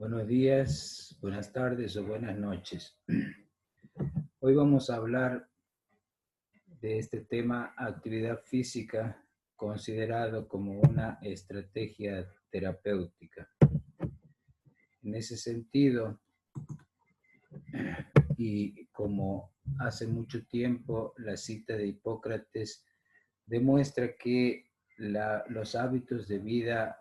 Buenos días, buenas tardes o buenas noches. Hoy vamos a hablar de este tema, actividad física considerado como una estrategia terapéutica. En ese sentido, y como hace mucho tiempo la cita de Hipócrates demuestra que los hábitos de vida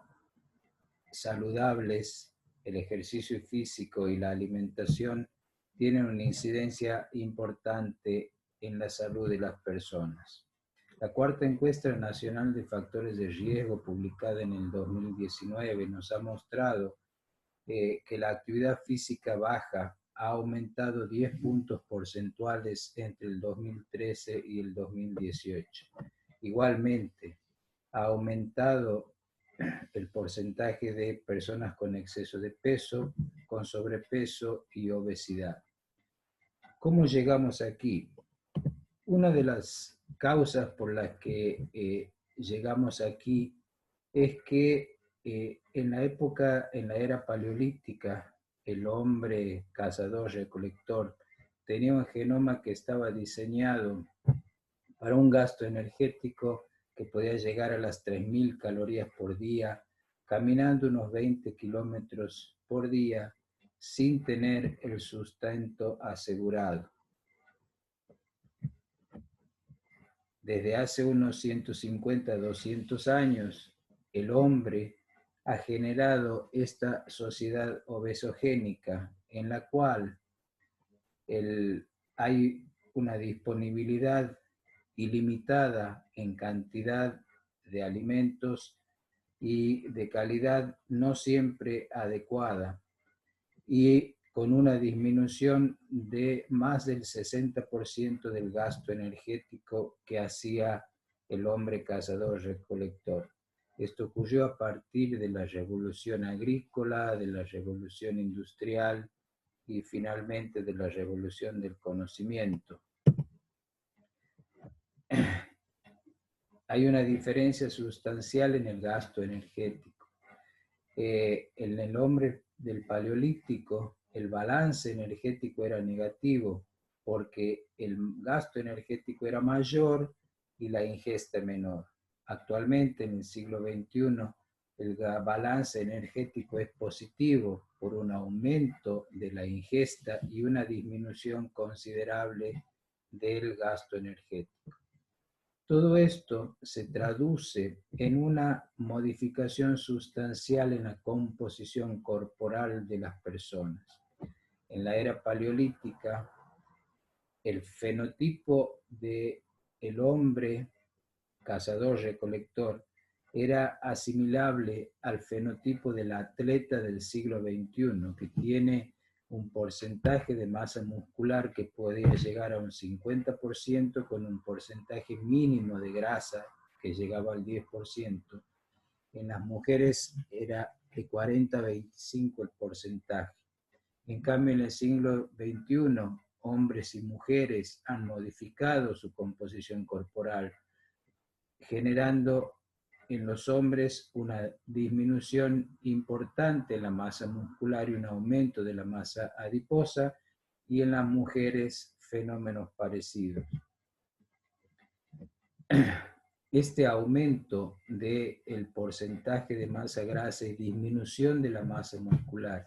saludables, el ejercicio físico y la alimentación tienen una incidencia importante en la salud de las personas. La cuarta encuesta nacional de factores de riesgo publicada en el 2019 nos ha mostrado que la actividad física baja ha aumentado 10 puntos porcentuales entre el 2013 y el 2018. Igualmente, ha aumentado el porcentaje de personas con exceso de peso, con sobrepeso y obesidad. ¿Cómo llegamos aquí? Una de las causas por las que llegamos aquí es que en la era paleolítica, el hombre cazador-recolector tenía un genoma que estaba diseñado para un gasto energético que podía llegar a las 3.000 calorías por día, caminando unos 20 kilómetros por día sin tener el sustento asegurado. Desde hace unos 150, 200 años, el hombre ha generado esta sociedad obesogénica en la cual hay una disponibilidad ilimitada en cantidad de alimentos y de calidad no siempre adecuada, y con una disminución de más del 60% del gasto energético que hacía el hombre cazador-recolector. Esto ocurrió a partir de la revolución agrícola, de la revolución industrial y finalmente de la revolución del conocimiento. Hay una diferencia sustancial en el gasto energético. En el hombre del Paleolítico, el balance energético era negativo porque el gasto energético era mayor y la ingesta menor. Actualmente, en el siglo XXI, el balance energético es positivo por un aumento de la ingesta y una disminución considerable del gasto energético. Todo esto se traduce en una modificación sustancial en la composición corporal de las personas. En la era paleolítica, el fenotipo del hombre cazador-recolector era asimilable al fenotipo del atleta del siglo XXI, que tiene un porcentaje de masa muscular que podía llegar a un 50% con un porcentaje mínimo de grasa que llegaba al 10%. En las mujeres era de 40 a 25 el porcentaje. En cambio, en el siglo XXI, hombres y mujeres han modificado su composición corporal, generando en los hombres una disminución importante en la masa muscular y un aumento de la masa adiposa, y en las mujeres fenómenos parecidos. Este aumento del porcentaje de masa grasa y disminución de la masa muscular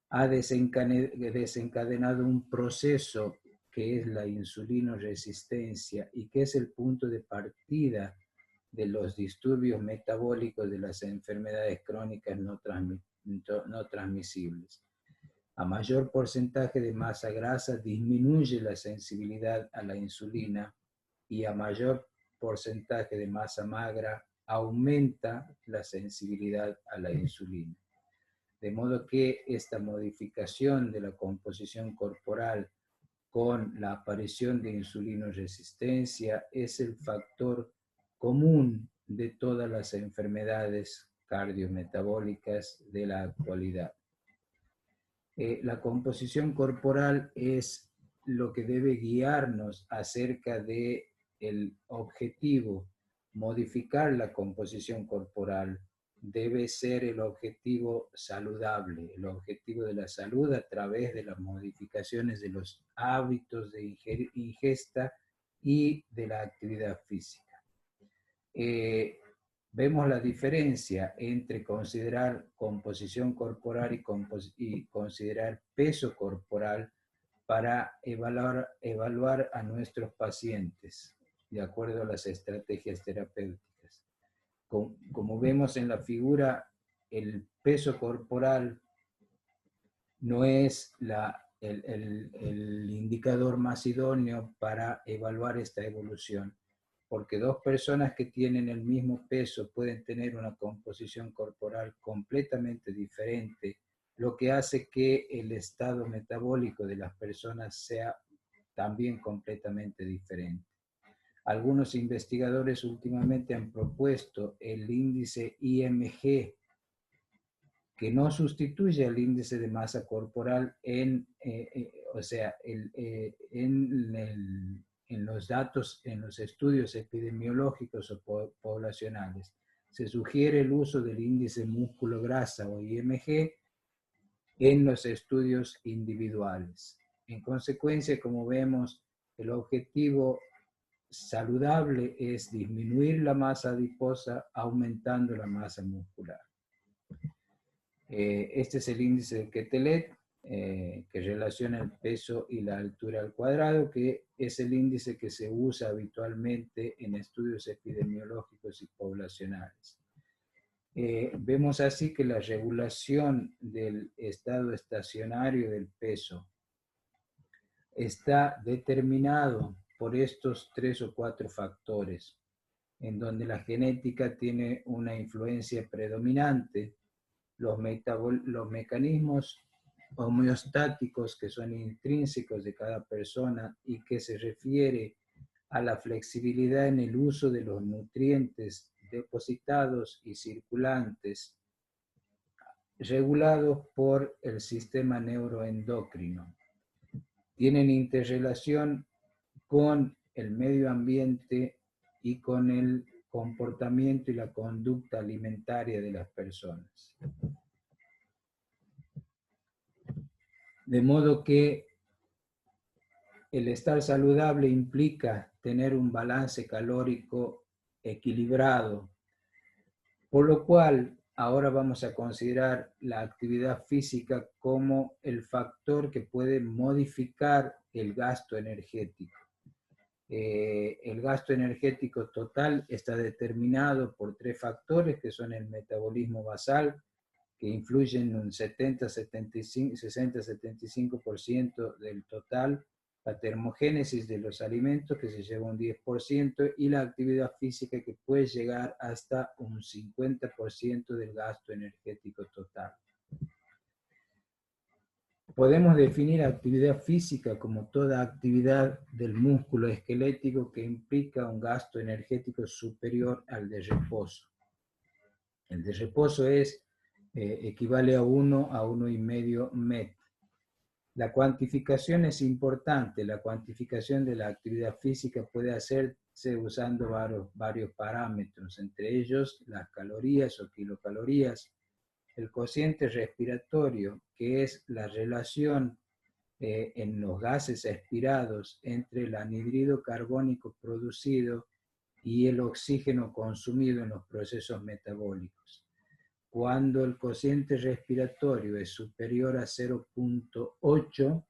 ha desencadenado un proceso que es la insulinoresistencia y que es el punto de partida de los disturbios metabólicos de las enfermedades crónicas no transmisibles. A mayor porcentaje de masa grasa disminuye la sensibilidad a la insulina, y a mayor porcentaje de masa magra aumenta la sensibilidad a la insulina. De modo que esta modificación de la composición corporal con la aparición de insulinoresistencia es el factor común de todas las enfermedades cardiometabólicas de la actualidad. La composición corporal es lo que debe guiarnos acerca del objetivo, modificar la composición corporal debe ser el objetivo saludable, el objetivo de la salud a través de las modificaciones de los hábitos de ingesta y de la actividad física. Vemos la diferencia entre considerar composición corporal y considerar peso corporal para evaluar a nuestros pacientes de acuerdo a las estrategias terapéuticas. Como vemos en la figura, el peso corporal no es el indicador más idóneo para evaluar esta evolución, porque dos personas que tienen el mismo peso pueden tener una composición corporal completamente diferente, lo que hace que el estado metabólico de las personas sea también completamente diferente. Algunos investigadores últimamente han propuesto el índice IMG, que no sustituye al índice de masa corporal en los datos, en los estudios epidemiológicos o poblacionales. Se sugiere el uso del índice músculo-grasa o IMG en los estudios individuales. En consecuencia, como vemos, el objetivo saludable es disminuir la masa adiposa aumentando la masa muscular. Este es el índice de Quetelet, que relaciona el peso y la altura al cuadrado, que es el índice que se usa habitualmente en estudios epidemiológicos y poblacionales. Vemos así que la regulación del estado estacionario del peso está determinado por estos 3 o 4 factores, en donde la genética tiene una influencia predominante, los mecanismos homeostáticos que son intrínsecos de cada persona y que se refiere a la flexibilidad en el uso de los nutrientes depositados y circulantes, regulados por el sistema neuroendocrino. Tienen interrelación con el medio ambiente y con el comportamiento y la conducta alimentaria de las personas. De modo que el estar saludable implica tener un balance calórico equilibrado, por lo cual ahora vamos a considerar la actividad física como el factor que puede modificar el gasto energético. El gasto energético total está determinado por 3 factores que son el metabolismo basal, que influyen en un 60-75% del total, la termogénesis de los alimentos que se lleva un 10% y la actividad física que puede llegar hasta un 50% del gasto energético total. Podemos definir actividad física como toda actividad del músculo esquelético que implica un gasto energético superior al de reposo. El de reposo equivale a 1 a 1,5 MET. La cuantificación es importante. La cuantificación de la actividad física puede hacerse usando varios parámetros, entre ellos las calorías o kilocalorías, el cociente respiratorio, que es la relación en los gases expirados entre el anhídrido carbónico producido y el oxígeno consumido en los procesos metabólicos. Cuando el cociente respiratorio es superior a 0,8,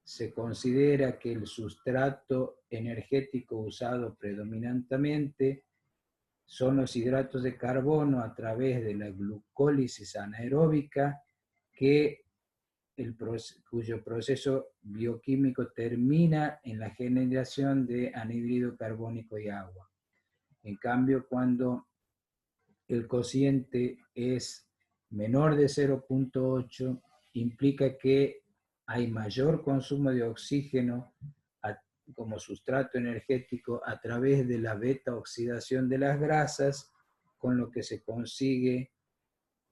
se considera que el sustrato energético usado predominantemente son los hidratos de carbono a través de la glucólisis anaeróbica, cuyo proceso bioquímico termina en la generación de anhídrido carbónico y agua. En cambio, cuando el cociente es menor de 0,8, implica que hay mayor consumo de oxígeno como sustrato energético a través de la beta oxidación de las grasas, con lo que se consigue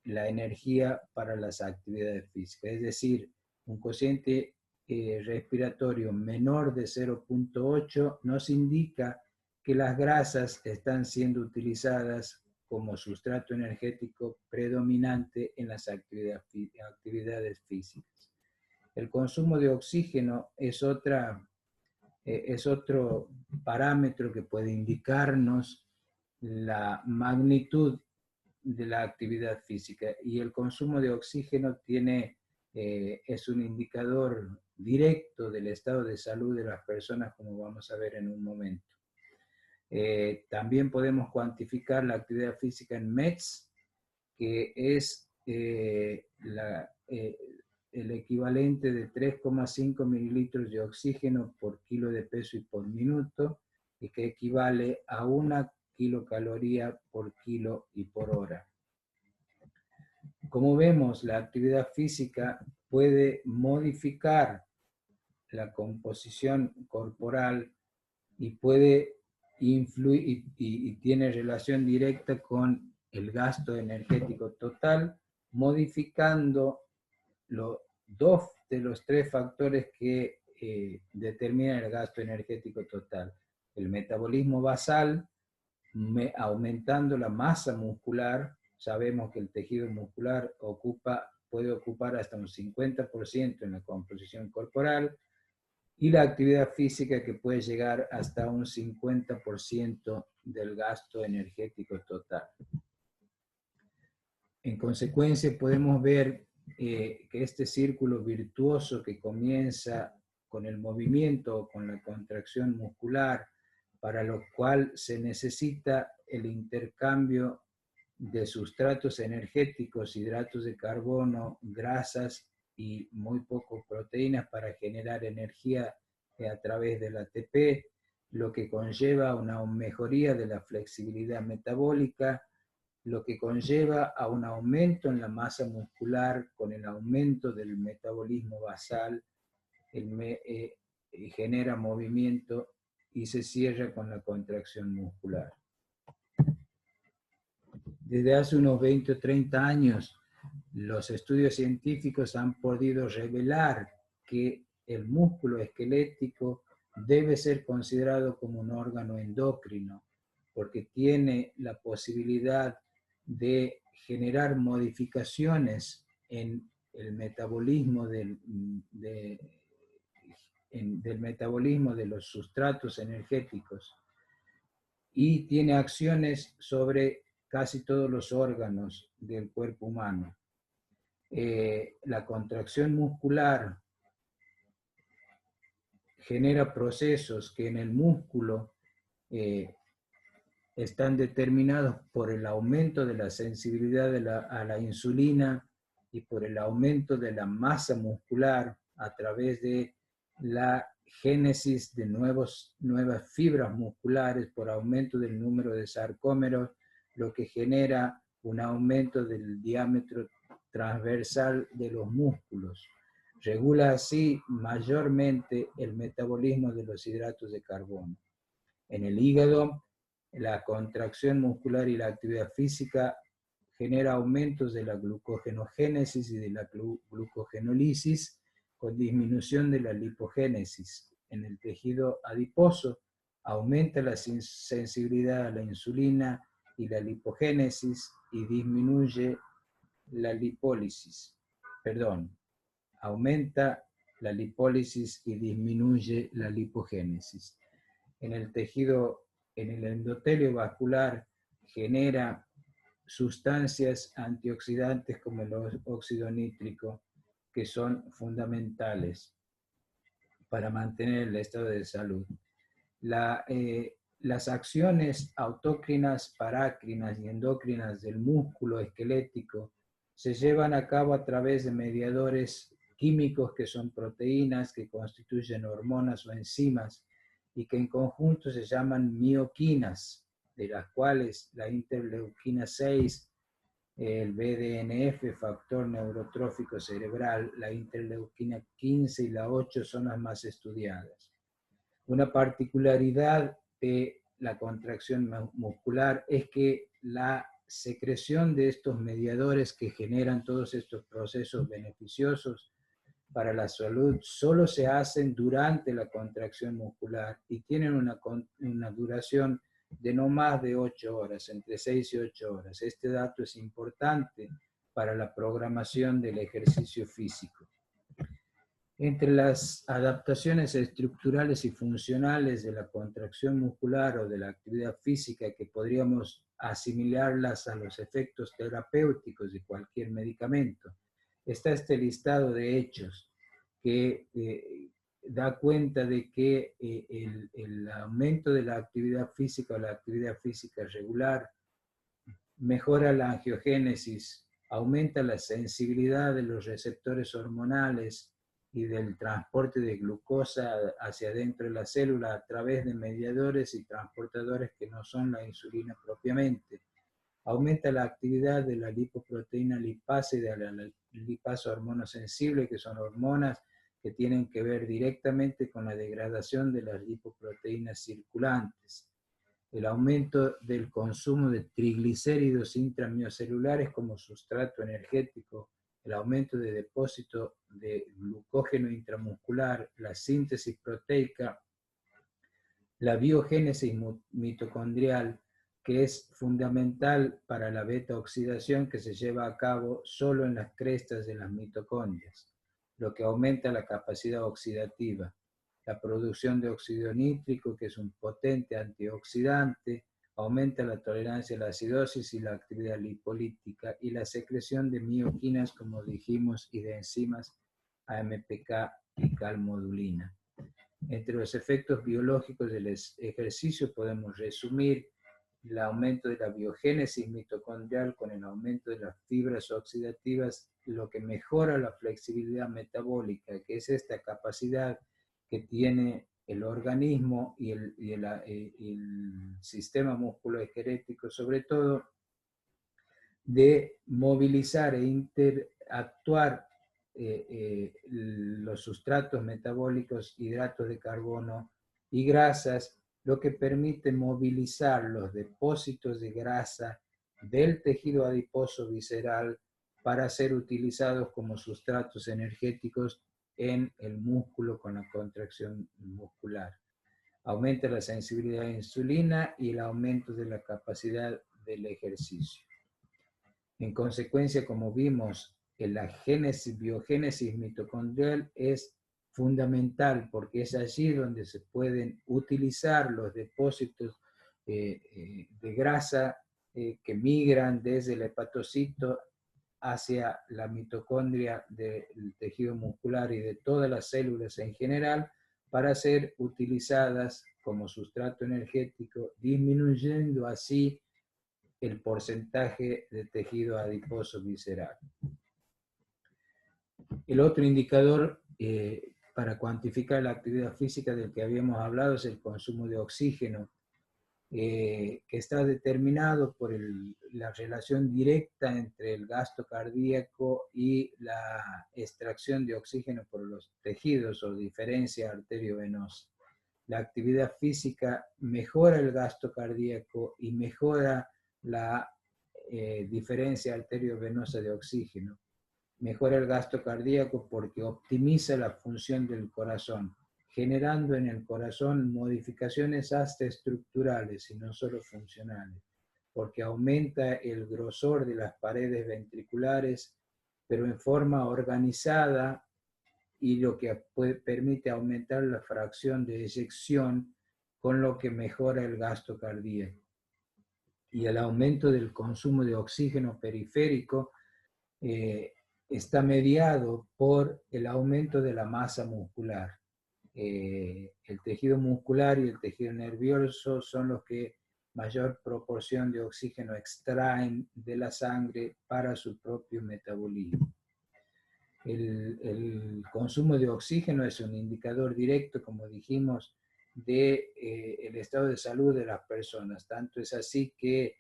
la energía para las actividades físicas. Es decir, un cociente respiratorio menor de 0,8 nos indica que las grasas están siendo utilizadas como sustrato energético predominante en las actividades físicas. El consumo de oxígeno es otro parámetro que puede indicarnos la magnitud de la actividad física, y el consumo de oxígeno es un indicador directo del estado de salud de las personas, como vamos a ver en un momento. También podemos cuantificar la actividad física en METs, que es el equivalente de 3,5 mililitros de oxígeno por kilo de peso y por minuto, y que equivale a 1 kilocaloría por kilo y por hora. Como vemos, la actividad física puede modificar la composición corporal y puede influir y tiene relación directa con el gasto energético total, modificando dos de los tres factores que determinan el gasto energético total. El metabolismo basal, aumentando la masa muscular. Sabemos que el tejido muscular puede ocupar hasta un 50% en la composición corporal, y la actividad física, que puede llegar hasta un 50% del gasto energético total. En consecuencia, podemos ver que este círculo virtuoso, que comienza con el movimiento o con la contracción muscular, para lo cual se necesita el intercambio de sustratos energéticos, hidratos de carbono, grasas y muy poco proteínas para generar energía a través del ATP, lo que conlleva una mejoría de la flexibilidad metabólica, lo que conlleva a un aumento en la masa muscular con el aumento del metabolismo basal, genera movimiento y se cierra con la contracción muscular. Desde hace unos 20 o 30 años, los estudios científicos han podido revelar que el músculo esquelético debe ser considerado como un órgano endocrino, porque tiene la posibilidad de generar modificaciones en el metabolismo del metabolismo de los sustratos energéticos, y tiene acciones sobre casi todos los órganos del cuerpo humano. La contracción muscular genera procesos que en el músculo están determinados por el aumento de la sensibilidad a la insulina y por el aumento de la masa muscular a través de la génesis de nuevas fibras musculares, por aumento del número de sarcómeros, lo que genera un aumento del diámetro transversal de los músculos. Regula así mayormente el metabolismo de los hidratos de carbono. En el hígado, la contracción muscular y la actividad física genera aumentos de la glucogenogénesis y de la glucogenólisis, con disminución de la lipogénesis. En el tejido adiposo aumenta la sensibilidad a la insulina y la lipogénesis, y disminuye la lipólisis. Aumenta la lipólisis y disminuye la lipogénesis. En el endotelio vascular genera sustancias antioxidantes como el óxido nítrico, que son fundamentales para mantener el estado de salud. Las acciones autócrinas, parácrinas y endócrinas del músculo esquelético se llevan a cabo a través de mediadores químicos, que son proteínas que constituyen hormonas o enzimas, y que en conjunto se llaman mioquinas, de las cuales la interleuquina 6, el BDNF, factor neurotrófico cerebral, la interleuquina 15 y la 8 son las más estudiadas. Una particularidad de la contracción muscular es que la secreción de estos mediadores que generan todos estos procesos beneficiosos para la salud solo se hacen durante la contracción muscular y tienen una duración de no más de 8 horas, entre 6 y 8 horas. Este dato es importante para la programación del ejercicio físico. Entre las adaptaciones estructurales y funcionales de la contracción muscular o de la actividad física que podríamos asimilarlas a los efectos terapéuticos de cualquier medicamento, está este listado de hechos que da cuenta de que el aumento de la actividad física o la actividad física regular mejora la angiogénesis, aumenta la sensibilidad de los receptores hormonales y del transporte de glucosa hacia adentro de la célula a través de mediadores y transportadores que no son la insulina propiamente. Aumenta la actividad de la lipoproteína lipasa y de la lipasa hormonosensible, que son hormonas que tienen que ver directamente con la degradación de las lipoproteínas circulantes. El aumento del consumo de triglicéridos intramiocelulares como sustrato energético, el aumento de depósito de glucógeno intramuscular, la síntesis proteica, la biogénesis mitocondrial, que es fundamental para la beta-oxidación que se lleva a cabo solo en las crestas de las mitocondrias, lo que aumenta la capacidad oxidativa. La producción de óxido nítrico, que es un potente antioxidante, aumenta la tolerancia a la acidosis y la actividad lipolítica, y la secreción de mioquinas, como dijimos, y de enzimas AMPK y calmodulina. Entre los efectos biológicos del ejercicio podemos resumir el aumento de la biogénesis mitocondrial con el aumento de las fibras oxidativas, lo que mejora la flexibilidad metabólica, que es esta capacidad que tiene el organismo y el sistema musculoesquelético, sobre todo, de movilizar e interactuar los sustratos metabólicos, hidratos de carbono y grasas, lo que permite movilizar los depósitos de grasa del tejido adiposo visceral para ser utilizados como sustratos energéticos en el músculo con la contracción muscular. Aumenta la sensibilidad a la insulina y el aumento de la capacidad del ejercicio. En consecuencia, como vimos, la biogénesis mitocondrial es fundamental porque es allí donde se pueden utilizar los depósitos de grasa que migran desde el hepatocito hacia la mitocondria del tejido muscular y de todas las células en general para ser utilizadas como sustrato energético, disminuyendo así el porcentaje de tejido adiposo visceral. El otro indicador para cuantificar la actividad física del que habíamos hablado es el consumo de oxígeno, que está determinado por la relación directa entre el gasto cardíaco y la extracción de oxígeno por los tejidos o diferencia arteriovenosa. La actividad física mejora el gasto cardíaco y mejora la diferencia arteriovenosa de oxígeno. Mejora el gasto cardíaco porque optimiza la función del corazón, generando en el corazón modificaciones hasta estructurales y no solo funcionales, porque aumenta el grosor de las paredes ventriculares, pero en forma organizada, y lo que permite aumentar la fracción de eyección, con lo que mejora el gasto cardíaco. Y el aumento del consumo de oxígeno periférico está mediado por el aumento de la masa muscular. El tejido muscular y el tejido nervioso son los que mayor proporción de oxígeno extraen de la sangre para su propio metabolismo. El consumo de oxígeno es un indicador directo, como dijimos, del estado de salud de las personas. Tanto es así que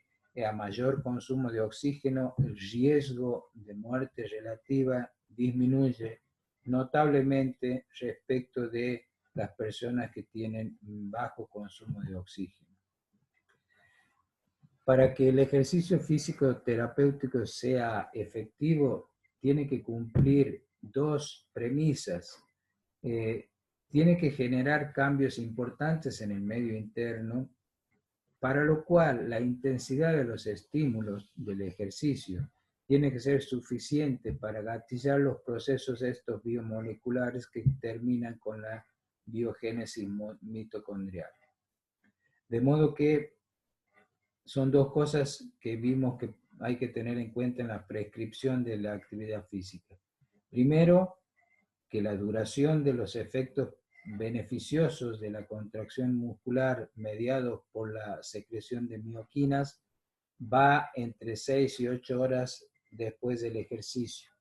a mayor consumo de oxígeno, el riesgo de muerte relativa disminuye notablemente respecto de las personas que tienen bajo consumo de oxígeno. Para que el ejercicio físico terapéutico sea efectivo, tiene que cumplir dos premisas. Tiene que generar cambios importantes en el medio interno para lo cual la intensidad de los estímulos del ejercicio tiene que ser suficiente para gatillar los procesos estos biomoleculares que terminan con la biogénesis mitocondrial. De modo que son dos cosas que vimos que hay que tener en cuenta en la prescripción de la actividad física. Primero, que la duración de los efectos beneficiosos de la contracción muscular mediados por la secreción de mioquinas va entre 6 y 8 horas después del ejercicio.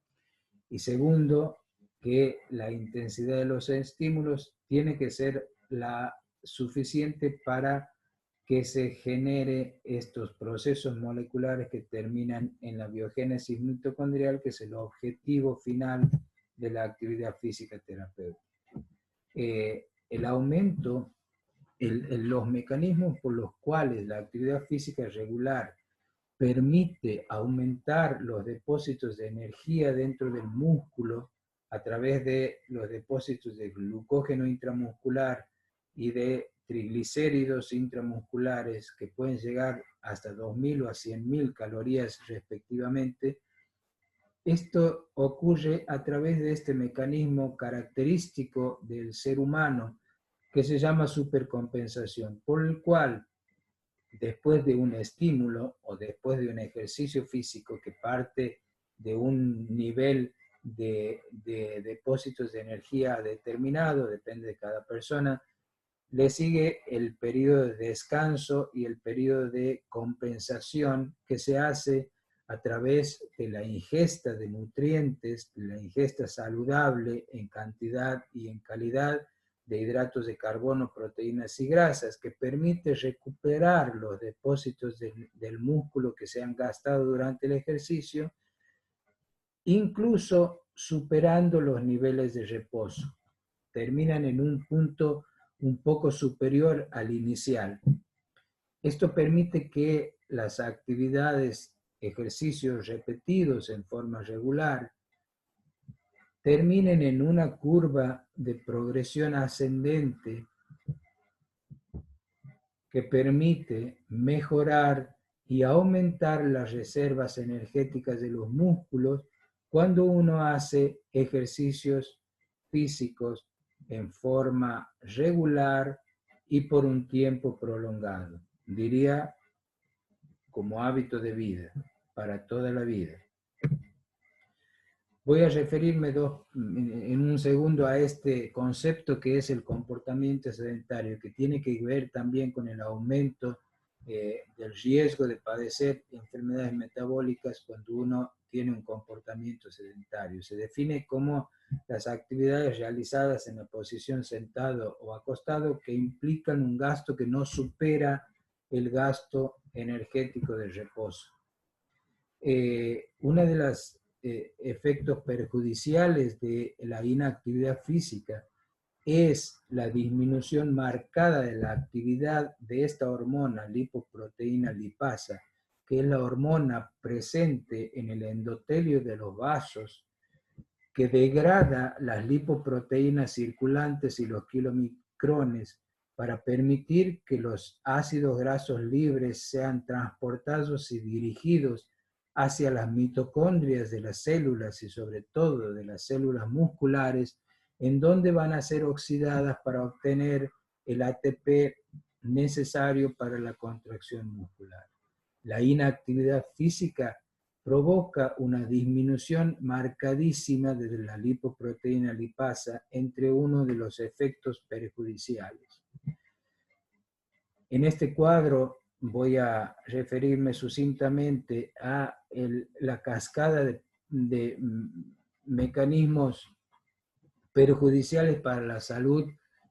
Y segundo, que la intensidad de los estímulos tiene que ser la suficiente para que se genere estos procesos moleculares que terminan en la biogénesis mitocondrial, que es el objetivo final de la actividad física terapéutica. El aumento, los mecanismos por los cuales la actividad física regular permite aumentar los depósitos de energía dentro del músculo a través de los depósitos de glucógeno intramuscular y de triglicéridos intramusculares que pueden llegar hasta 2.000 o a 100.000 calorías respectivamente. Esto ocurre a través de este mecanismo característico del ser humano que se llama supercompensación, por el cual después de un estímulo o después de un ejercicio físico que parte de un nivel de depósitos de energía determinado, depende de cada persona, le sigue el periodo de descanso y el periodo de compensación que se hace a través de la ingesta de nutrientes, de la ingesta saludable en cantidad y en calidad de hidratos de carbono, proteínas y grasas, que permite recuperar los depósitos del músculo que se han gastado durante el ejercicio, incluso superando los niveles de reposo. Terminan en un punto un poco superior al inicial. Esto permite que las actividades, ejercicios repetidos en forma regular, terminen en una curva de progresión ascendente que permite mejorar y aumentar las reservas energéticas de los músculos cuando uno hace ejercicios físicos en forma regular y por un tiempo prolongado. Diría como hábito de vida, para toda la vida. Voy a referirme en un segundo a este concepto que es el comportamiento sedentario, que tiene que ver también con el aumento del riesgo de padecer enfermedades metabólicas cuando uno tiene un comportamiento sedentario. Se define como las actividades realizadas en la posición sentado o acostado que implican un gasto que no supera el gasto energético del reposo. Una de las efectos perjudiciales de la inactividad física es la disminución marcada de la actividad de esta hormona, lipoproteína lipasa, que es la hormona presente en el endotelio de los vasos, que degrada las lipoproteínas circulantes y los kilomicrones para permitir que los ácidos grasos libres sean transportados y dirigidos hacia las mitocondrias de las células y sobre todo de las células musculares, en donde van a ser oxidadas para obtener el ATP necesario para la contracción muscular. La inactividad física provoca una disminución marcadísima de la lipoproteína lipasa, entre uno de los efectos perjudiciales. En este cuadro voy a referirme sucintamente a la cascada de mecanismos perjudiciales para la salud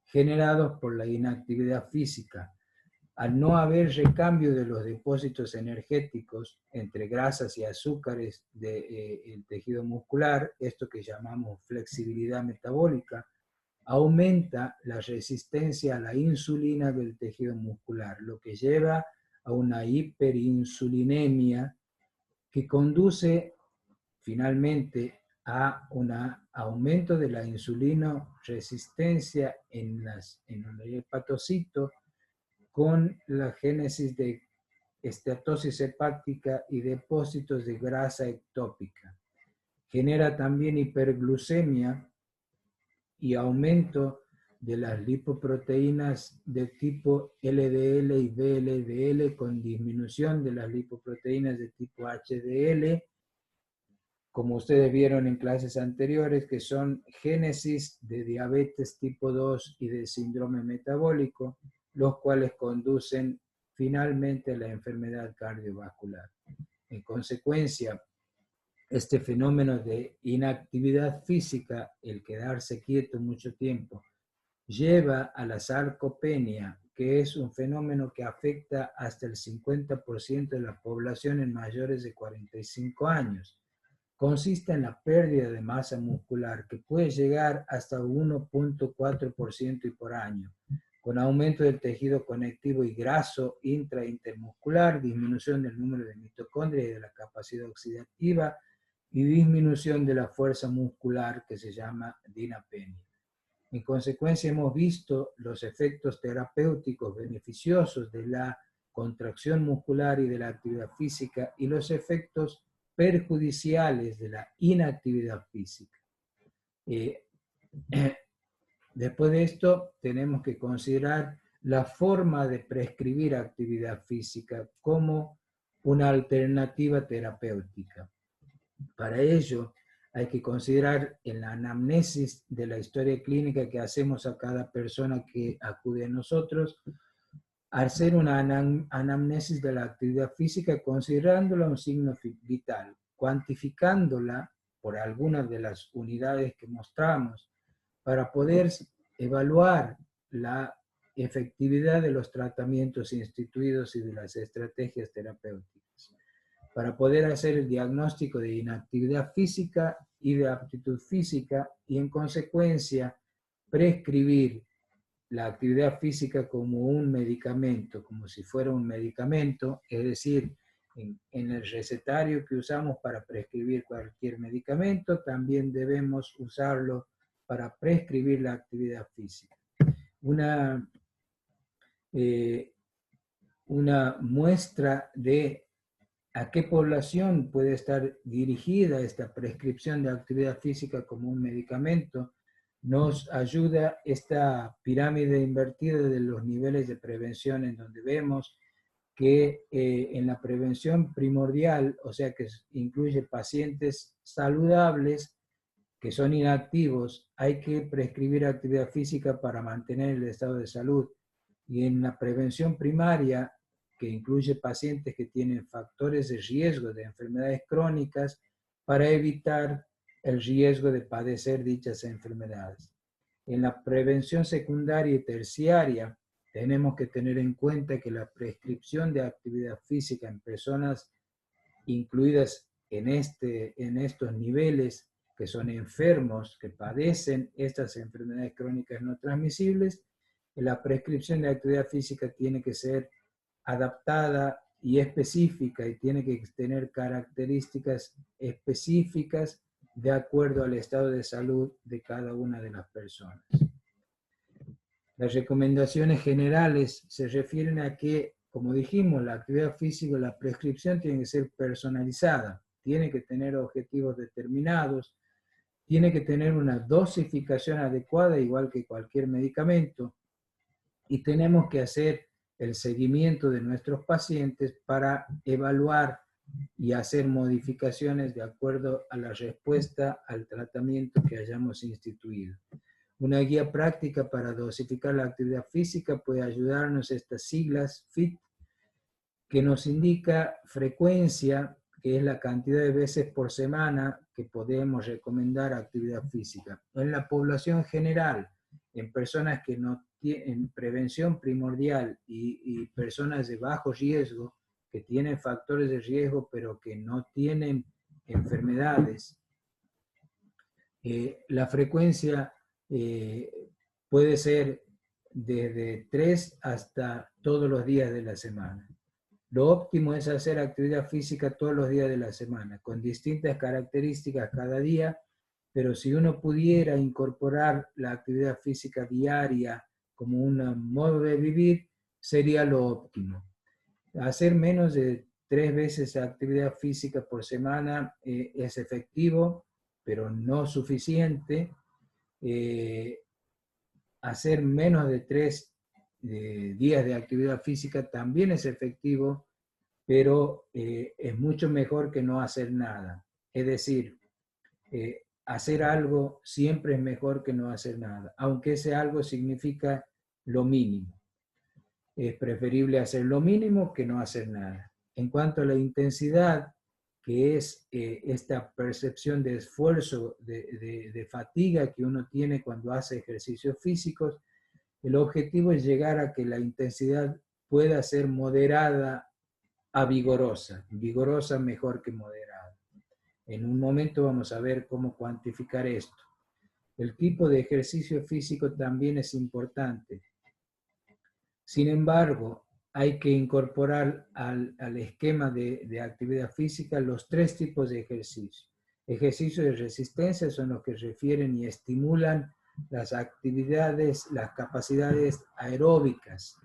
generados por la inactividad física. Al no haber recambio de los depósitos energéticos entre grasas y azúcares del tejido muscular, esto que llamamos flexibilidad metabólica, aumenta la resistencia a la insulina del tejido muscular, lo que lleva a una hiperinsulinemia que conduce finalmente a un aumento de la insulinoresistencia en el hepatocito, con la génesis de esteatosis hepática y depósitos de grasa ectópica. Genera también hiperglucemia y aumento de las lipoproteínas de tipo LDL y VLDL con disminución de las lipoproteínas de tipo HDL, como ustedes vieron en clases anteriores, que son génesis de diabetes tipo 2 y de síndrome metabólico, los cuales conducen finalmente a la enfermedad cardiovascular. En consecuencia, este fenómeno de inactividad física, el quedarse quieto mucho tiempo, lleva a la sarcopenia, que es un fenómeno que afecta hasta el 50% de la población en mayores de 45 años. Consiste en la pérdida de masa muscular que puede llegar hasta 1.4% y por año, con aumento del tejido conectivo y graso intermuscular, disminución del número de mitocondrias y de la capacidad oxidativa, y disminución de la fuerza muscular que se llama dinapenia. En consecuencia, hemos visto los efectos terapéuticos beneficiosos de la contracción muscular y de la actividad física y los efectos perjudiciales de la inactividad física. Después de esto, tenemos que considerar la forma de prescribir actividad física como una alternativa terapéutica. Para ello, hay que considerar en la anamnesis de la historia clínica que hacemos a cada persona que acude a nosotros, hacer una anamnesis de la actividad física considerándola un signo vital, cuantificándola por algunas de las unidades que mostramos, para poder evaluar la efectividad de los tratamientos instituidos y de las estrategias terapéuticas, para poder hacer el diagnóstico de inactividad física y de aptitud física y en consecuencia prescribir la actividad física como un medicamento, como si fuera un medicamento, es decir, en el recetario que usamos para prescribir cualquier medicamento, también debemos usarlo para prescribir la actividad física. Una muestra de a qué población puede estar dirigida esta prescripción de actividad física como un medicamento nos ayuda esta pirámide invertida de los niveles de prevención, en donde vemos que en la prevención primordial, o sea que incluye pacientes saludables que son inactivos, hay que prescribir actividad física para mantener el estado de salud. Y en la prevención primaria, que incluye pacientes que tienen factores de riesgo de enfermedades crónicas, para evitar el riesgo de padecer dichas enfermedades. En la prevención secundaria y terciaria, tenemos que tener en cuenta que la prescripción de actividad física en personas incluidas en estos niveles, que son enfermos, que padecen estas enfermedades crónicas no transmisibles, la prescripción de actividad física tiene que ser adaptada y específica y tiene que tener características específicas de acuerdo al estado de salud de cada una de las personas. Las recomendaciones generales se refieren a que, como dijimos, la actividad física, la prescripción tiene que ser personalizada, tiene que tener objetivos determinados, tiene que tener una dosificación adecuada, igual que cualquier medicamento, y tenemos que hacer el seguimiento de nuestros pacientes para evaluar y hacer modificaciones de acuerdo a la respuesta al tratamiento que hayamos instituido. Una guía práctica para dosificar la actividad física puede ayudarnos estas siglas FIT, que nos indica frecuencia, que es la cantidad de veces por semana que podemos recomendar actividad física. En la población general, en personas que no tienen prevención primordial y personas de bajo riesgo, que tienen factores de riesgo pero que no tienen enfermedades, la frecuencia puede ser desde 3 hasta todos los días de la semana. Lo óptimo es hacer actividad física todos los días de la semana, con distintas características cada día, pero si uno pudiera incorporar la actividad física diaria como un modo de vivir, sería lo óptimo. Hacer menos de 3 veces actividad física por semana es efectivo, pero no suficiente. Hacer menos de 3 días de actividad física también es efectivo, pero es mucho mejor que no hacer nada. Es decir, hacer algo siempre es mejor que no hacer nada, aunque ese algo significa lo mínimo. Es preferible hacer lo mínimo que no hacer nada. En cuanto a la intensidad, que es esta percepción de esfuerzo, de fatiga que uno tiene cuando hace ejercicios físicos, el objetivo es llegar a que la intensidad pueda ser moderada a vigorosa. Vigorosa mejor que moderada. En un momento vamos a ver cómo cuantificar esto. El tipo de ejercicio físico también es importante. Sin embargo, hay que incorporar al esquema de actividad física los 3 tipos de ejercicios. Ejercicios de resistencia son los que refieren y estimulan las actividades, las capacidades aeróbicas.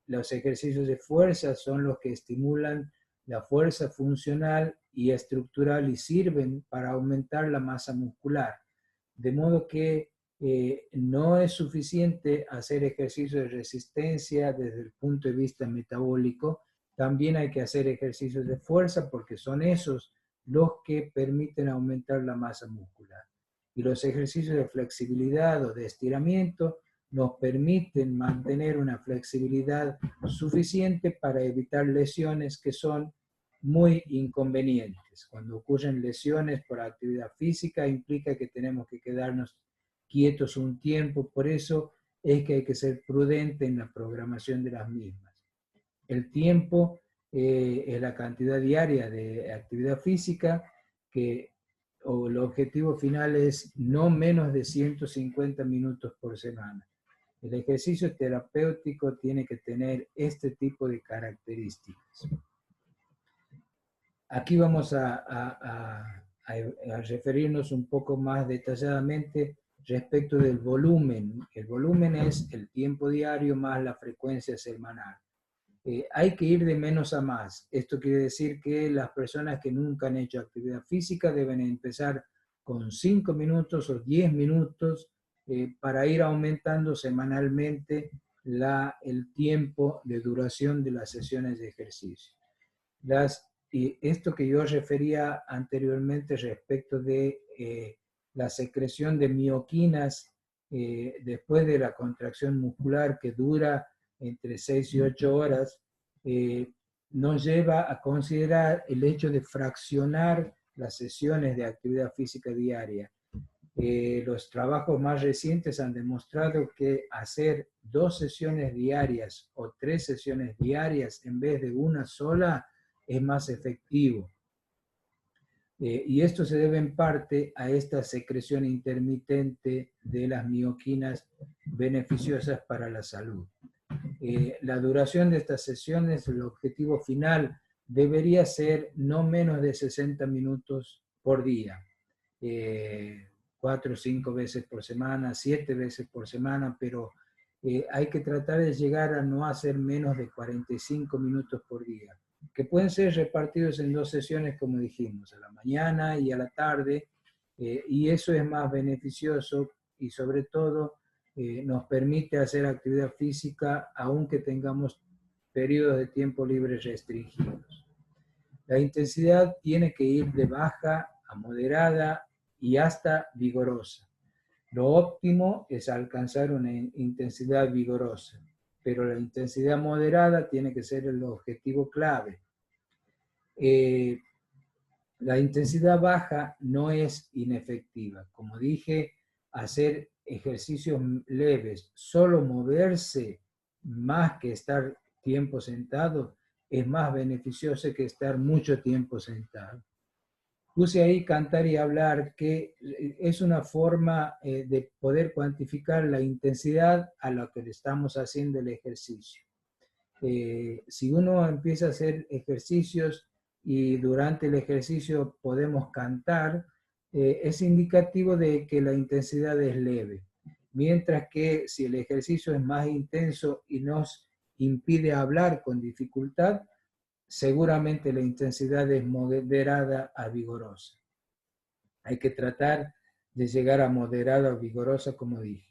Los ejercicios de fuerza son los que estimulan la fuerza funcional y estructural y sirven para aumentar la masa muscular. De modo que no es suficiente hacer ejercicios de resistencia desde el punto de vista metabólico, también hay que hacer ejercicios de fuerza porque son esos los que permiten aumentar la masa muscular. Y los ejercicios de flexibilidad o de estiramiento nos permiten mantener una flexibilidad suficiente para evitar lesiones que son muy inconvenientes. Cuando ocurren lesiones por actividad física implica que tenemos que quedarnos quietos un tiempo, por eso es que hay que ser prudente en la programación de las mismas. El tiempo es la cantidad diaria de actividad física o el objetivo final es no menos de 150 minutos por semana. El ejercicio terapéutico tiene que tener este tipo de características. Aquí vamos a referirnos un poco más detalladamente respecto del volumen. El volumen es el tiempo diario más la frecuencia semanal. Hay que ir de menos a más. Esto quiere decir que las personas que nunca han hecho actividad física deben empezar con 5 minutos o 10 minutos para ir aumentando semanalmente el tiempo de duración de las sesiones de ejercicio. Y esto que yo refería anteriormente respecto de la secreción de mioquinas después de la contracción muscular que dura entre 6 y 8 horas, nos lleva a considerar el hecho de fraccionar las sesiones de actividad física diaria. Los trabajos más recientes han demostrado que hacer 2 sesiones diarias o 3 sesiones diarias en vez de una sola es más efectivo. Y esto se debe en parte a esta secreción intermitente de las mioquinas beneficiosas para la salud. La duración de estas sesiones, el objetivo final, debería ser no menos de 60 minutos por día. 4 o 5 veces por semana, 7 veces por semana, pero hay que tratar de llegar a no hacer menos de 45 minutos por día, que pueden ser repartidos en 2 sesiones, como dijimos, a la mañana y a la tarde, y eso es más beneficioso y sobre todo nos permite hacer actividad física aunque tengamos periodos de tiempo libre restringidos. La intensidad tiene que ir de baja a moderada y hasta vigorosa. Lo óptimo es alcanzar una intensidad vigorosa, pero la intensidad moderada tiene que ser el objetivo clave. La intensidad baja no es inefectiva. Como dije, hacer ejercicios leves, solo moverse más que estar tiempo sentado, es más beneficioso que estar mucho tiempo sentado. Puse ahí cantar y hablar, que es una forma de poder cuantificar la intensidad a la que le estamos haciendo el ejercicio. Si uno empieza a hacer ejercicios y durante el ejercicio podemos cantar, es indicativo de que la intensidad es leve. mientras que si el ejercicio es más intenso y nos impide hablar con dificultad, seguramente la intensidad es moderada a vigorosa. Hay que tratar de llegar a moderada o vigorosa, como dije.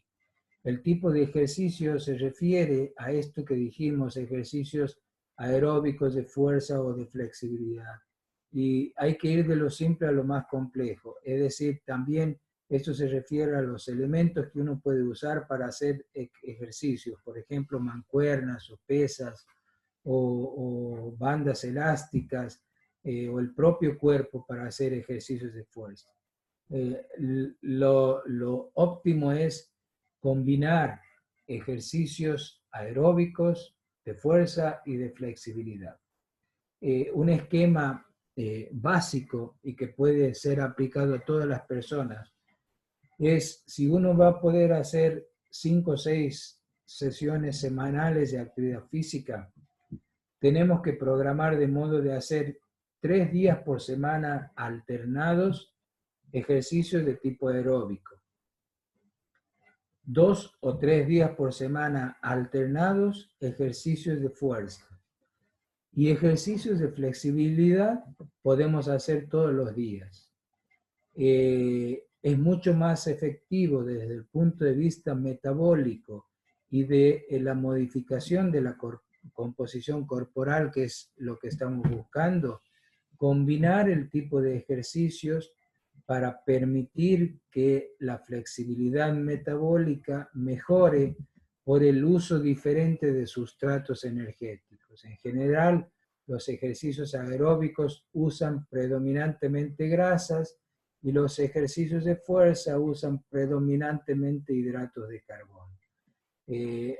El tipo de ejercicio se refiere a esto que dijimos, ejercicios aeróbicos de fuerza o de flexibilidad. Y hay que ir de lo simple a lo más complejo. Es decir, también esto se refiere a los elementos que uno puede usar para hacer ejercicios. Por ejemplo, mancuernas o pesas o bandas elásticas o el propio cuerpo para hacer ejercicios de fuerza. Lo óptimo es combinar ejercicios aeróbicos de fuerza y de flexibilidad. Un esquema básico y que puede ser aplicado a todas las personas es si uno va a poder hacer 5 o 6 sesiones semanales de actividad física, tenemos que programar de modo de hacer 3 días por semana alternados ejercicios de tipo aeróbico. 2 o 3 días por semana alternados ejercicios de fuerza. Y ejercicios de flexibilidad podemos hacer todos los días. Es mucho más efectivo desde el punto de vista metabólico y de la modificación de la composición corporal, que es lo que estamos buscando, combinar el tipo de ejercicios para permitir que la flexibilidad metabólica mejore por el uso diferente de sustratos energéticos. En general, los ejercicios aeróbicos usan predominantemente grasas y los ejercicios de fuerza usan predominantemente hidratos de carbono.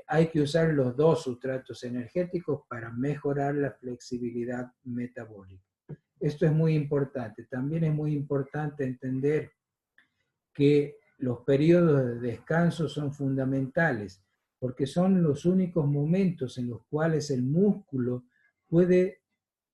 Hay que usar los dos sustratos energéticos para mejorar la flexibilidad metabólica. Esto es muy importante. También es muy importante entender que los periodos de descanso son fundamentales, porque son los únicos momentos en los cuales el músculo puede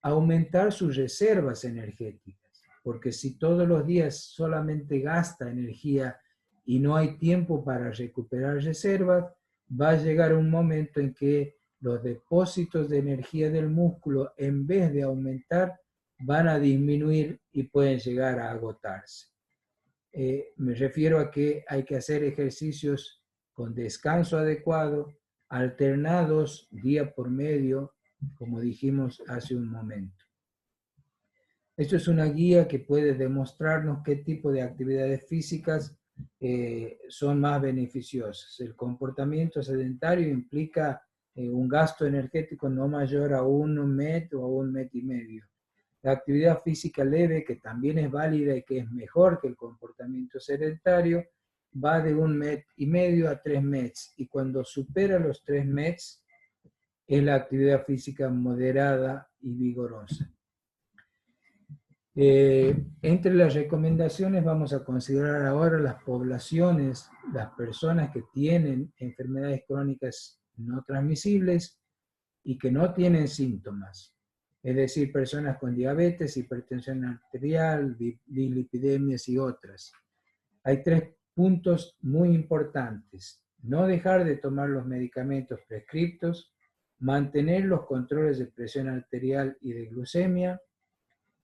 aumentar sus reservas energéticas, porque si todos los días solamente gasta energía y no hay tiempo para recuperar reservas, va a llegar un momento en que los depósitos de energía del músculo, en vez de aumentar, van a disminuir y pueden llegar a agotarse. Me refiero a que hay que hacer ejercicios con descanso adecuado, alternados día por medio, como dijimos hace un momento. Esto es una guía que puede demostrarnos qué tipo de actividades físicas son más beneficiosas. El comportamiento sedentario implica un gasto energético no mayor a 1 MET o a 1,5 MET. La actividad física leve, que también es válida y que es mejor que el comportamiento sedentario, va de 1,5 MET a 3 METs. Y cuando supera los 3 METs, es la actividad física moderada y vigorosa. Entre las recomendaciones vamos a considerar ahora las poblaciones, las personas que tienen enfermedades crónicas no transmisibles y que no tienen síntomas. Es decir, personas con diabetes, hipertensión arterial, dislipidemias y otras. Hay 3 puntos muy importantes. No dejar de tomar los medicamentos prescriptos, mantener los controles de presión arterial y de glucemia,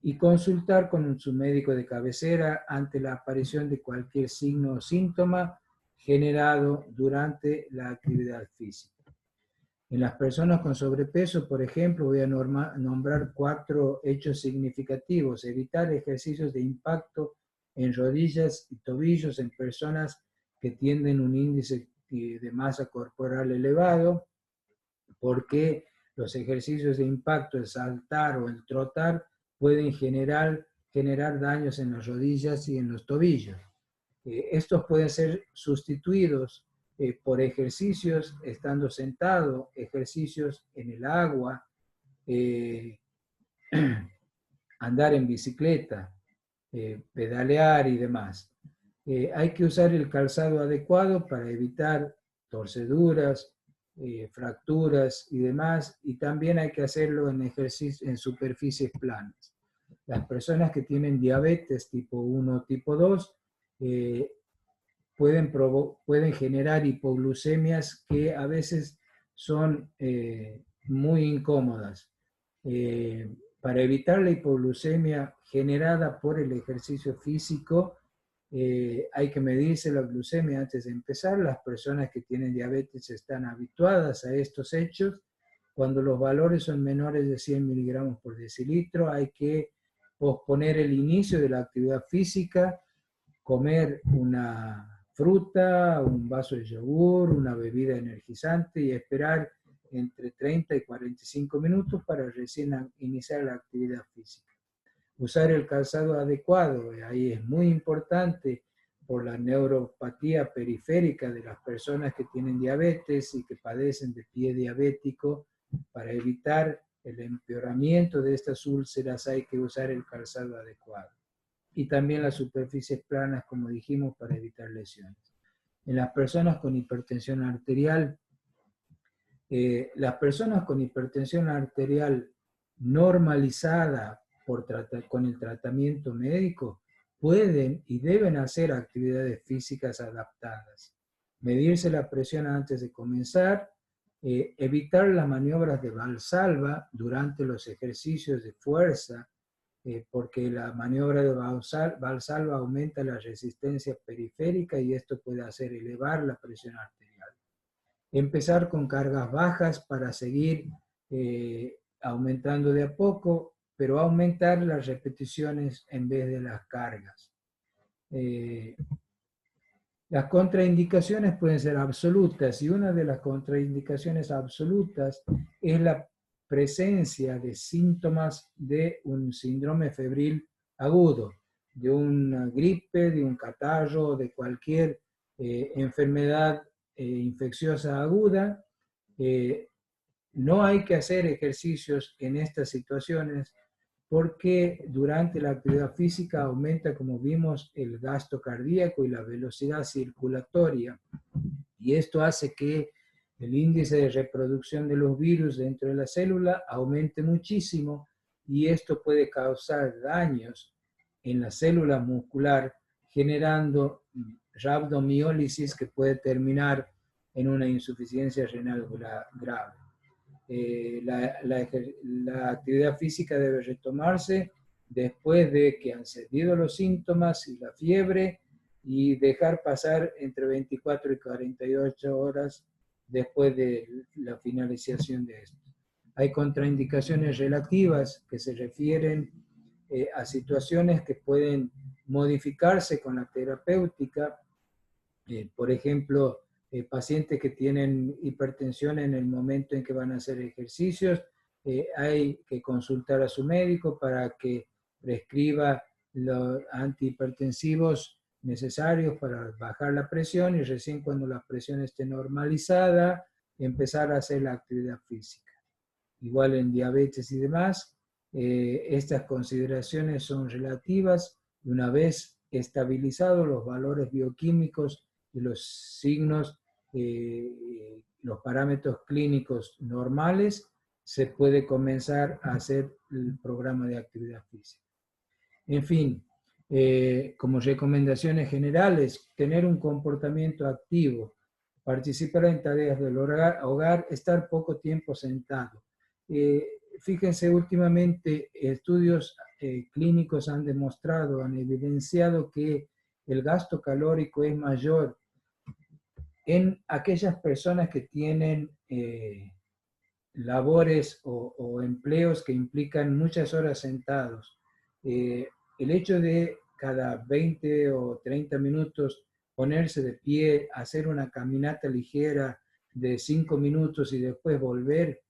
y consultar con su médico de cabecera ante la aparición de cualquier signo o síntoma generado durante la actividad física. En las personas con sobrepeso, por ejemplo, voy a nombrar 4 hechos significativos. Evitar ejercicios de impacto en rodillas y tobillos en personas que tienen un índice de masa corporal elevado, porque los ejercicios de impacto, el saltar o el trotar, pueden generar daños en las rodillas y en los tobillos. Estos pueden ser sustituidos por ejercicios estando sentado, ejercicios en el agua, andar en bicicleta, pedalear y demás. Hay que usar el calzado adecuado para evitar torceduras, fracturas y demás, y también hay que hacerlo en superficies planas. Las personas que tienen diabetes tipo 1 o tipo 2 pueden generar hipoglucemias que a veces son muy incómodas. Para evitar la hipoglucemia generada por el ejercicio físico, hay que medirse la glucemia antes de empezar. Las personas que tienen diabetes están habituadas a estos hechos. Cuando los valores son menores de 100 miligramos por decilitro, hay que posponer el inicio de la actividad física, comer una fruta, un vaso de yogur, una bebida energizante y esperar entre 30 y 45 minutos para recién iniciar la actividad física. Usar el calzado adecuado, ahí es muy importante por la neuropatía periférica de las personas que tienen diabetes y que padecen de pie diabético. Para evitar el empeoramiento de estas úlceras hay que usar el calzado adecuado. Y también las superficies planas, como dijimos, para evitar lesiones. En las personas con hipertensión arterial, las personas con hipertensión arterial normalizada con el tratamiento médico pueden y deben hacer actividades físicas adaptadas. Medirse la presión antes de comenzar, evitar las maniobras de Valsalva durante los ejercicios de fuerza, porque la maniobra de Valsalva aumenta la resistencia periférica y esto puede hacer elevar la presión arterial. Empezar con cargas bajas para seguir aumentando de a poco, pero aumentar las repeticiones en vez de las cargas. Las contraindicaciones pueden ser absolutas y una de las contraindicaciones absolutas es la presencia de síntomas de un síndrome febril agudo, de una gripe, de un catarro, de cualquier enfermedad infecciosa aguda. No hay que hacer ejercicios en estas situaciones porque durante la actividad física aumenta, como vimos, el gasto cardíaco y la velocidad circulatoria, y esto hace que el índice de reproducción de los virus dentro de la célula aumente muchísimo, y esto puede causar daños en la célula muscular, generando rabdomiólisis que puede terminar en una insuficiencia renal grave. La actividad física debe retomarse después de que han cedido los síntomas y la fiebre, y dejar pasar entre 24 y 48 horas después de la finalización de esto. Hay contraindicaciones relativas que se refieren a situaciones que pueden modificarse con la terapéutica, por ejemplo, pacientes que tienen hipertensión en el momento en que van a hacer ejercicios, hay que consultar a su médico para que prescriba los antihipertensivos necesarios para bajar la presión, y recién cuando la presión esté normalizada, empezar a hacer la actividad física. Igual en diabetes y demás, estas consideraciones son relativas, y una vez estabilizados los valores bioquímicos y los signos, los parámetros clínicos normales, se puede comenzar a hacer el programa de actividad física. En fin, como recomendaciones generales, tener un comportamiento activo, participar en tareas del hogar, estar poco tiempo sentado. Fíjense, últimamente estudios clínicos han demostrado, han evidenciado que el gasto calórico es mayor en aquellas personas que tienen labores o empleos que implican muchas horas sentados. El hecho de cada 20 o 30 minutos ponerse de pie, hacer una caminata ligera de 5 minutos y después volver,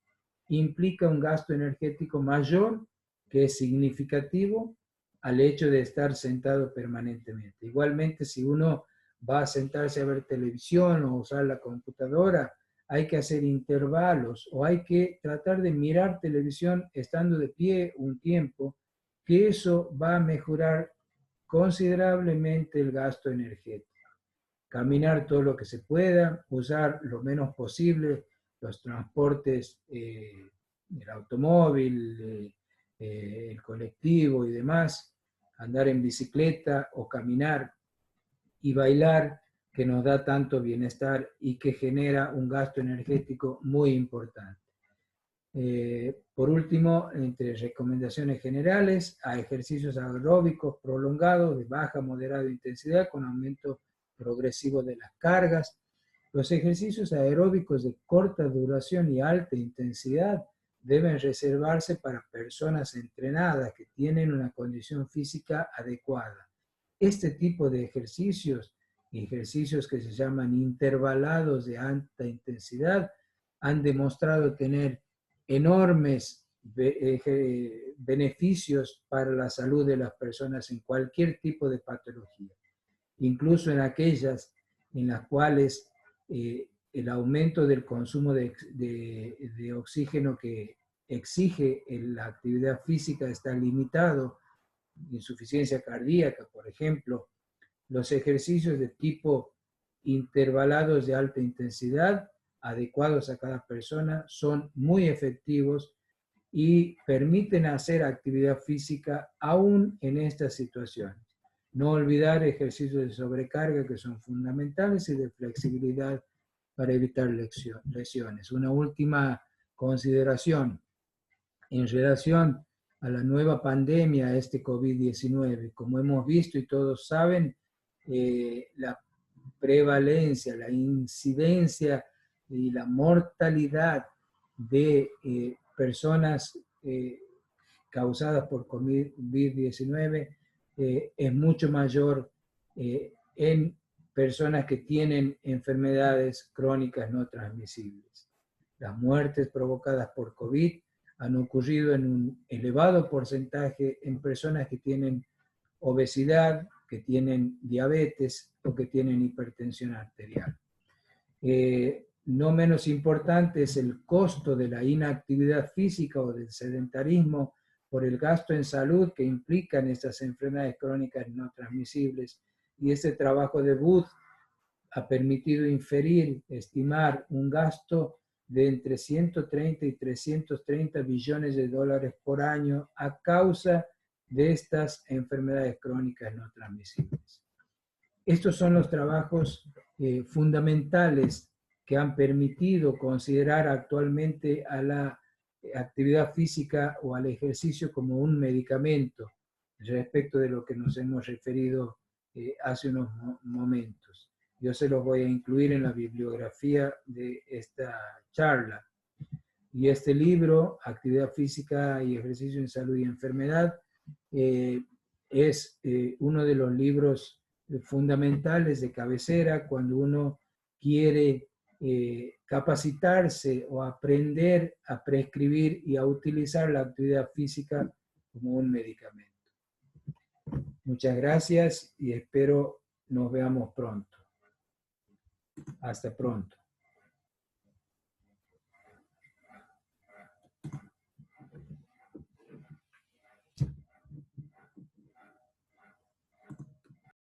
implica un gasto energético mayor, que es significativo al hecho de estar sentado permanentemente. Igualmente, si uno va a sentarse a ver televisión o usar la computadora, hay que hacer intervalos o hay que tratar de mirar televisión estando de pie un tiempo, que eso va a mejorar considerablemente el gasto energético. Caminar todo lo que se pueda, usar lo menos posible los transportes, el automóvil, el colectivo y demás, andar en bicicleta o caminar, y bailar que nos da tanto bienestar y que genera un gasto energético muy importante. Por último, entre recomendaciones generales, a ejercicios aeróbicos prolongados de baja a moderada intensidad con aumento progresivo de las cargas. Los ejercicios aeróbicos de corta duración y alta intensidad deben reservarse para personas entrenadas que tienen una condición física adecuada. Este tipo de ejercicios que se llaman intervalados de alta intensidad, han demostrado tener enormes beneficios para la salud de las personas en cualquier tipo de patología, incluso en aquellas en las cuales el aumento del consumo de oxígeno que exige la actividad física está limitado, insuficiencia cardíaca, por ejemplo. Los ejercicios de tipo intervalados de alta intensidad, adecuados a cada persona, son muy efectivos y permiten hacer actividad física aún en estas situaciones. No olvidar ejercicios de sobrecarga que son fundamentales y de flexibilidad para evitar lesiones. Una última consideración en relación a la nueva pandemia, este COVID-19. Como hemos visto y todos saben, la prevalencia, la incidencia y la mortalidad de personas causadas por COVID-19 es mucho mayor en personas que tienen enfermedades crónicas no transmisibles. Las muertes provocadas por COVID han ocurrido en un elevado porcentaje en personas que tienen obesidad, que tienen diabetes o que tienen hipertensión arterial. No menos importante es el costo de la inactividad física o del sedentarismo por el gasto en salud que implican estas enfermedades crónicas no transmisibles. Y este trabajo de Booth ha permitido estimar un gasto de entre 130 y 330 billones de dólares por año a causa de estas enfermedades crónicas no transmisibles. Estos son los trabajos fundamentales que han permitido considerar actualmente a la actividad física o al ejercicio como un medicamento respecto de lo que nos hemos referido hace unos momentos. Yo se los voy a incluir en la bibliografía de esta charla. Y este libro, Actividad Física y Ejercicio en Salud y Enfermedad, es uno de los libros fundamentales de cabecera cuando uno quiere capacitarse o aprender a prescribir y a utilizar la actividad física como un medicamento. Muchas gracias y espero nos veamos pronto. Hasta pronto.